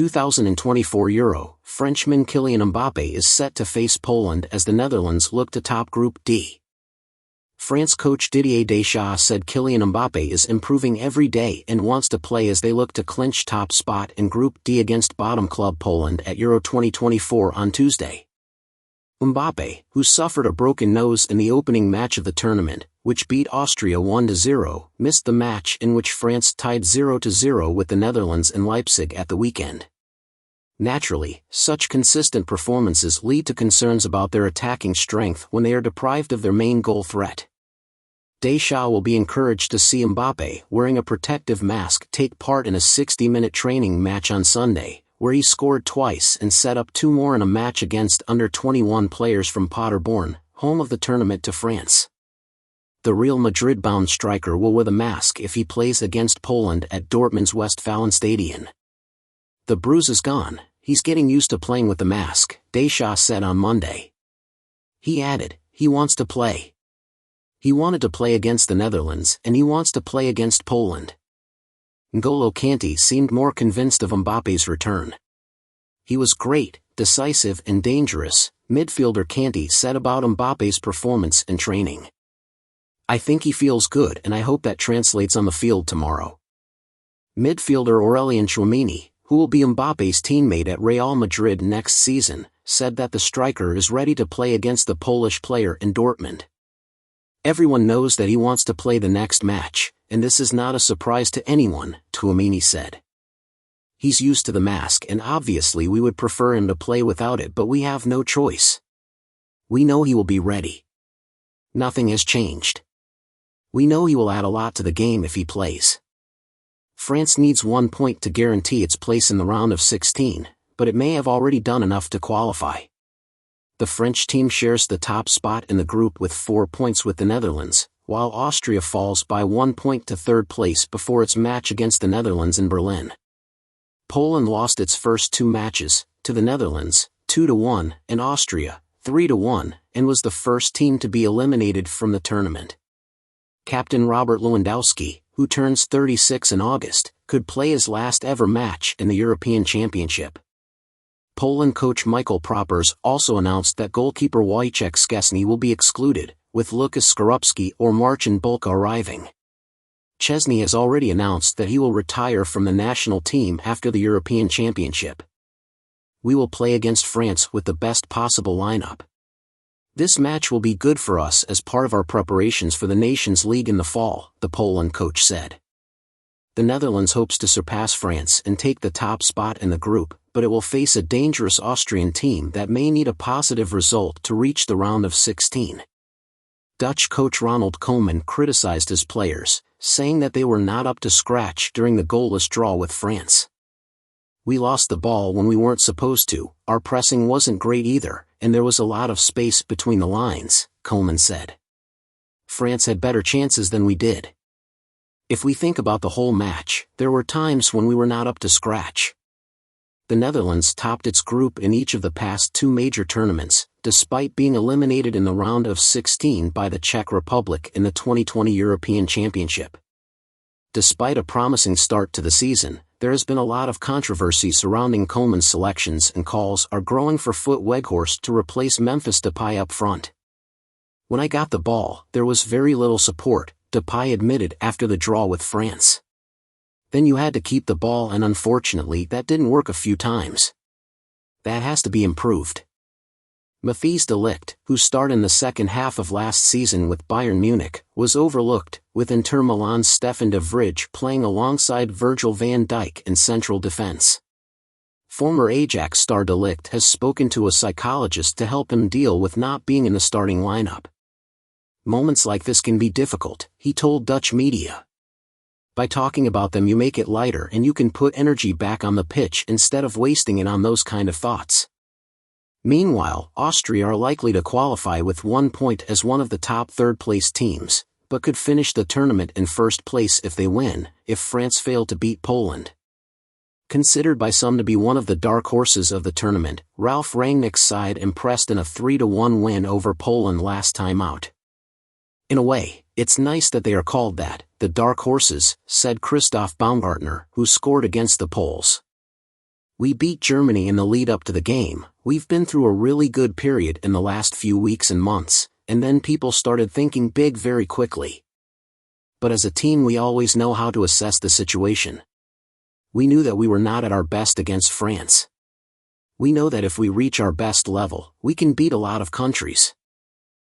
2024 Euro, Frenchman Kylian Mbappe is set to face Poland as the Netherlands look to top Group D. France coach Didier Deschamps said Kylian Mbappe is improving every day and wants to play as they look to clinch top spot in Group D against bottom club Poland at Euro 2024 on Tuesday. Mbappe, who suffered a broken nose in the opening match of the tournament, which beat Austria 1-0, missed the match in which France tied 0-0 with the Netherlands in Leipzig at the weekend. Naturally, such consistent performances lead to concerns about their attacking strength when they are deprived of their main goal threat. Deschamps will be encouraged to see Mbappe, wearing a protective mask, take part in a 60-minute training match on Sunday, where he scored twice and set up two more in a match against under-21 players from Paderborn, home of the tournament to France. The Real Madrid-bound striker will wear the mask if he plays against Poland at Dortmund's Westfalenstadion. The bruise is gone, he's getting used to playing with the mask, Deschamps said on Monday. He added, he wants to play. He wanted to play against the Netherlands and he wants to play against Poland. N'Golo Kanté seemed more convinced of Mbappe's return. He was great, decisive and dangerous, midfielder Kanté said about Mbappe's performance in training. I think he feels good and I hope that translates on the field tomorrow. Midfielder Aurélien Tchouameni, who will be Mbappe's teammate at Real Madrid next season, said that the striker is ready to play against the Polish player in Dortmund. Everyone knows that he wants to play the next match, and this is not a surprise to anyone, Tchouameni said. He's used to the mask and obviously we would prefer him to play without it, but we have no choice. We know he will be ready. Nothing has changed. We know he will add a lot to the game if he plays. France needs 1 point to guarantee its place in the round of 16, but it may have already done enough to qualify. The French team shares the top spot in the group with 4 points with the Netherlands, while Austria falls by 1 point to third place before its match against the Netherlands in Berlin. Poland lost its first two matches, to the Netherlands, 2-1, and Austria, 3-1, and was the first team to be eliminated from the tournament. Captain Robert Lewandowski, who turns 36 in August, could play his last ever match in the European Championship. Poland coach Michael Propers also announced that goalkeeper Wojciech Szczesny will be excluded, with Lukas Skorupski or Marcin Bulka arriving. Szczesny has already announced that he will retire from the national team after the European Championship. We will play against France with the best possible lineup. This match will be good for us as part of our preparations for the Nations League in the fall, the Poland coach said. The Netherlands hopes to surpass France and take the top spot in the group, but it will face a dangerous Austrian team that may need a positive result to reach the round of 16. Dutch coach Ronald Koeman criticized his players, saying that they were not up to scratch during the goalless draw with France. We lost the ball when we weren't supposed to, our pressing wasn't great either, and there was a lot of space between the lines, Koeman said. France had better chances than we did. If we think about the whole match, there were times when we were not up to scratch. The Netherlands topped its group in each of the past two major tournaments, despite being eliminated in the round of 16 by the Czech Republic in the 2020 European Championship. Despite a promising start to the season, there has been a lot of controversy surrounding Koeman's selections, and calls are growing for Foot Weghorst to replace Memphis Depay up front. When I got the ball, there was very little support, Depay admitted after the draw with France. Then you had to keep the ball and unfortunately that didn't work a few times. That has to be improved. Matthijs de Ligt, who starred in the second half of last season with Bayern Munich, was overlooked, with Inter Milan's Stefan de Vrij playing alongside Virgil van Dijk in central defense. Former Ajax star de Ligt has spoken to a psychologist to help him deal with not being in the starting lineup. Moments like this can be difficult, he told Dutch media. By talking about them you make it lighter and you can put energy back on the pitch instead of wasting it on those kind of thoughts. Meanwhile, Austria are likely to qualify with 1 point as one of the top third-place teams, but could finish the tournament in first place if they win, if France fail to beat Poland. Considered by some to be one of the dark horses of the tournament, Ralf Rangnick's side impressed in a 3-1 win over Poland last time out. In a way, it's nice that they are called that, the dark horses, said Christoph Baumgartner, who scored against the Poles. We beat Germany in the lead up to the game. We've been through a really good period in the last few weeks and months, and then people started thinking big very quickly. But as a team we always know how to assess the situation. We knew that we were not at our best against France. We know that if we reach our best level, we can beat a lot of countries.